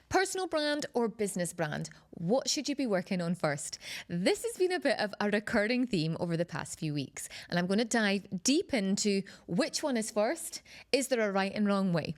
Personal brand or business brand? What should you be working on first? This has been a bit of a recurring theme over the past few weeks, and I'm going to dive deep into which one is first. Is there a right and wrong way?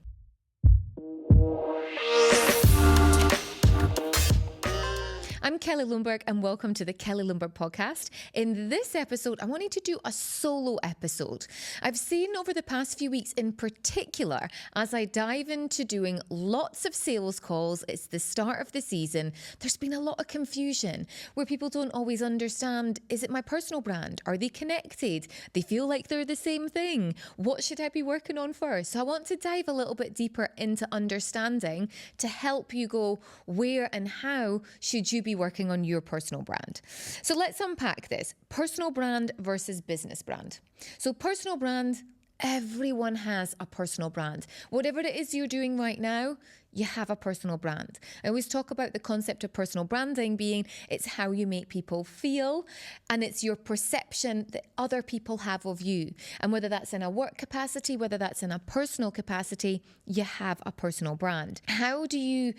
I'm Kelly Lundberg and welcome to the Kelly Lundberg podcast. In this episode, I wanted to do a solo episode. I've seen over the past few weeks in particular, as I dive into doing lots of sales calls, it's the start of the season, there's been a lot of confusion where people don't always understand, is it my personal brand? Are they connected? They feel like they're the same thing. What should I be working on first? So I want to dive a little bit deeper into understanding to help you go where and how should you be working on your personal brand. So let's unpack this. Personal brand versus business brand. So personal brand, everyone has a personal brand. Whatever it is you're doing right now, you have a personal brand. I always talk about the concept of personal branding being it's how you make people feel and it's your perception that other people have of you. And whether that's in a work capacity, whether that's in a personal capacity, you have a personal brand. How do you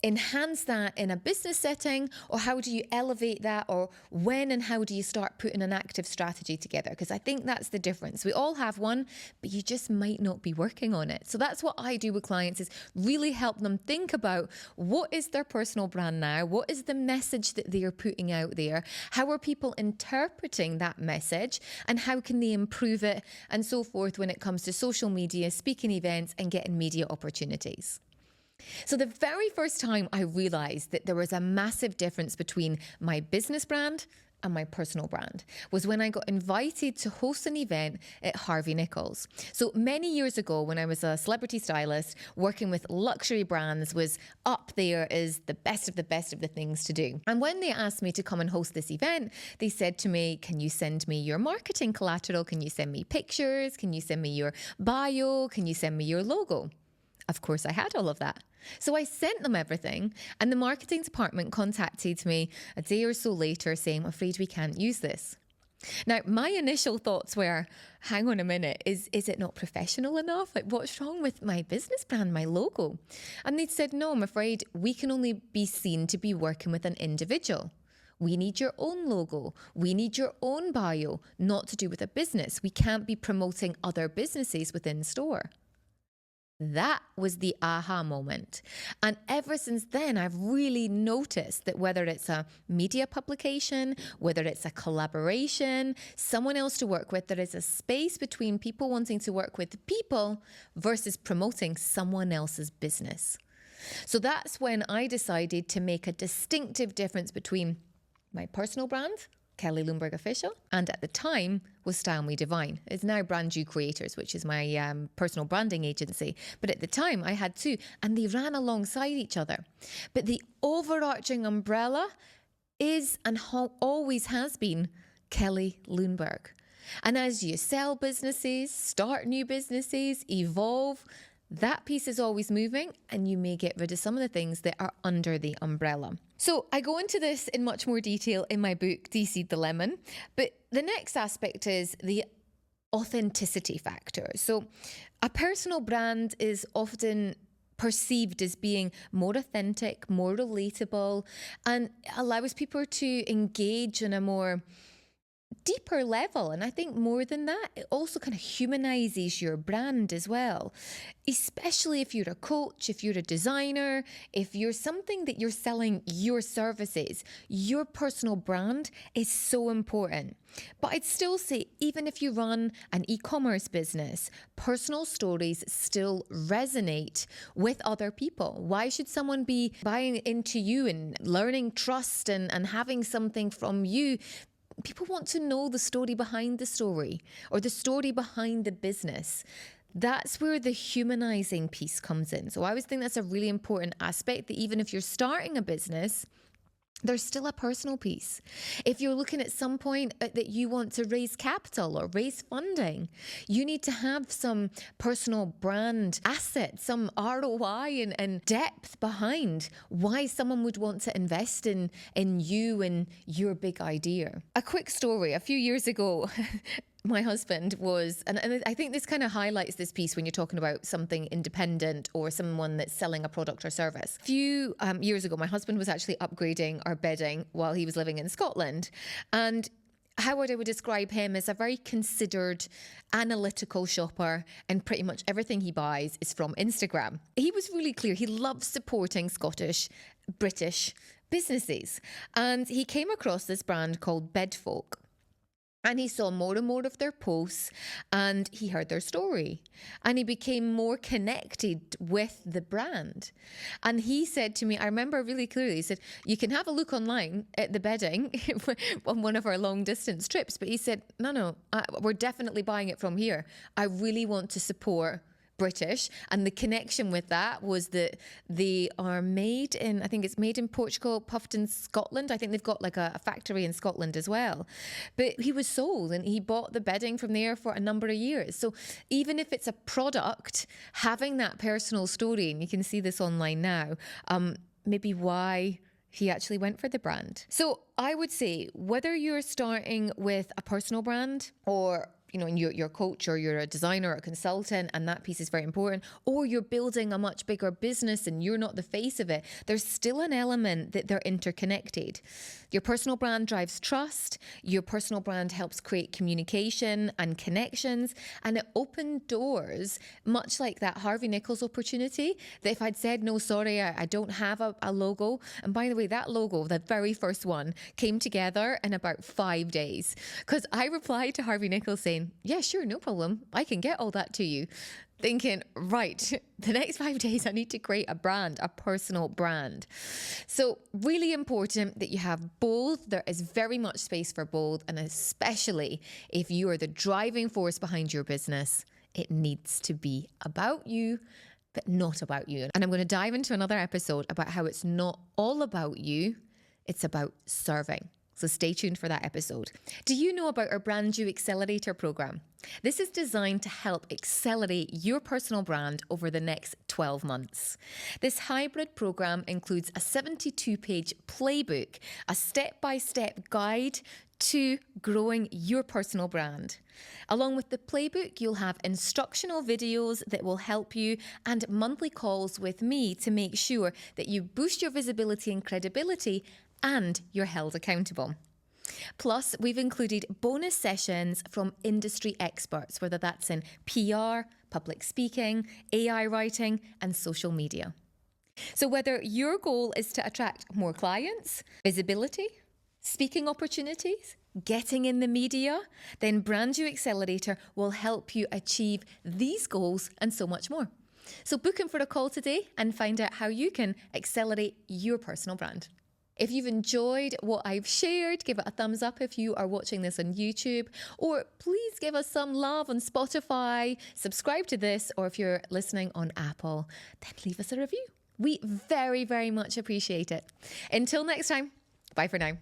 enhance that in a business setting, or how do you elevate that, or when and how do you start putting an active strategy together? Because I think that's the difference. We all have one, but you just might not be working on it. So that's what I do with clients, is really help them think about what is their personal brand now, what is the message that they are putting out there, how are people interpreting that message, and how can they improve it, and so forth when it comes to social media, speaking events, and getting media opportunities. So the very first time I realized that there was a massive difference between my business brand and my personal brand was when I got invited to host an event at Harvey Nichols. So many years ago, when I was a celebrity stylist, working with luxury brands was up there as the best of the things to do. And when they asked me to come and host this event, they said to me, can you send me your marketing collateral? Can you send me pictures? Can you send me your bio? Can you send me your logo? Of course, I had all of that. So I sent them everything, and the marketing department contacted me a day or so later saying, I'm afraid we can't use this. Now, my initial thoughts were, hang on a minute, is it not professional enough? Like, what's wrong with my business brand, my logo? And they'd said, no, I'm afraid we can only be seen to be working with an individual. We need your own logo. We need your own bio, not to do with a business. We can't be promoting other businesses within store. That was the aha moment. And ever since then, I've really noticed that whether it's a media publication, whether it's a collaboration, someone else to work with, there is a space between people wanting to work with people versus promoting someone else's business. So that's when I decided to make a distinctive difference between my personal brand, Kelly Lundberg Official, and at the time was Style Me Divine. It's now Brand You Creators, which is my personal branding agency. But at the time I had two, and they ran alongside each other. But the overarching umbrella is and always has been Kelly Lundberg. And as you sell businesses, start new businesses, evolve, that piece is always moving, and you may get rid of some of the things that are under the umbrella. So I go into this in much more detail in my book, De-Seed the Lemon. But the next aspect is the authenticity factor. So a personal brand is often perceived as being more authentic, more relatable, and allows people to engage in a more deeper level. And I think more than that, it also kind of humanizes your brand as well, especially if you're a coach, if you're a designer, if you're something that you're selling your services, your personal brand is so important. But I'd still say, even if you run an e-commerce business, personal stories still resonate with other people. Why should someone be buying into you and learning trust and having something from you? People want to know the story behind the story, or the story behind the business. That's where the humanizing piece comes in. So I always think that's a really important aspect, that even if you're starting a business, there's still a personal piece. If you're looking at some point that you want to raise capital or raise funding, you need to have some personal brand asset, some ROI and depth behind why someone would want to invest in you and your big idea. A quick story. A few years ago, my husband was, and I think this kind of highlights this piece when you're talking about something independent or someone that's selling a product or service. A few years ago, my husband was actually upgrading our bedding while he was living in Scotland. And how I would describe him as a very considered, analytical shopper, and pretty much everything he buys is from Instagram. He was really clear. He loves supporting Scottish, British businesses. And he came across this brand called Bedfolk. And he saw more and more of their posts, and he heard their story, and he became more connected with the brand. And he said to me, I remember really clearly, he said, you can have a look online at the bedding on one of our long distance trips. But he said, no, we're definitely buying it from here. I really want to support British. And the connection with that was that they are made in, I think it's made in Portugal, puffed in Scotland. I think they've got like a factory in Scotland as well. But he was sold and he bought the bedding from there for a number of years. So even if it's a product, having that personal story, and you can see this online now, maybe why he actually went for the brand. So I would say whether you're starting with a personal brand or you're a coach or you're a designer or a consultant, and that piece is very important, or you're building a much bigger business and you're not the face of it, there's still an element that they're interconnected. Your personal brand drives trust. Your personal brand helps create communication and connections, and it opened doors, much like that Harvey Nichols opportunity, that if I'd said, no, sorry, I don't have a logo. And by the way, that logo, the very first one, came together in about 5 days, because I replied to Harvey Nichols saying, yeah, sure, no problem. I can get all that to you. Thinking, right, the next 5 days, I need to create a brand, a personal brand. So really important that you have both. There is very much space for both. And especially if you are the driving force behind your business, it needs to be about you, but not about you. And I'm going to dive into another episode about how it's not all about you. It's about serving. So stay tuned for that episode. Do you know about our Brand You Accelerator program? This is designed to help accelerate your personal brand over the next 12 months. This hybrid program includes a 72-page playbook, a step-by-step guide to growing your personal brand. Along with the playbook, you'll have instructional videos that will help you and monthly calls with me to make sure that you boost your visibility and credibility and you're held accountable. Plus, we've included bonus sessions from industry experts, whether that's in PR, public speaking, AI writing, and social media. So whether your goal is to attract more clients, visibility, speaking opportunities, getting in the media, then Brand You Accelerator will help you achieve these goals and so much more. So book in for a call today and find out how you can accelerate your personal brand. If you've enjoyed what I've shared, give it a thumbs up if you are watching this on YouTube, or please give us some love on Spotify, subscribe to this, or if you're listening on Apple, then leave us a review. We very, very much appreciate it. Until next time, bye for now.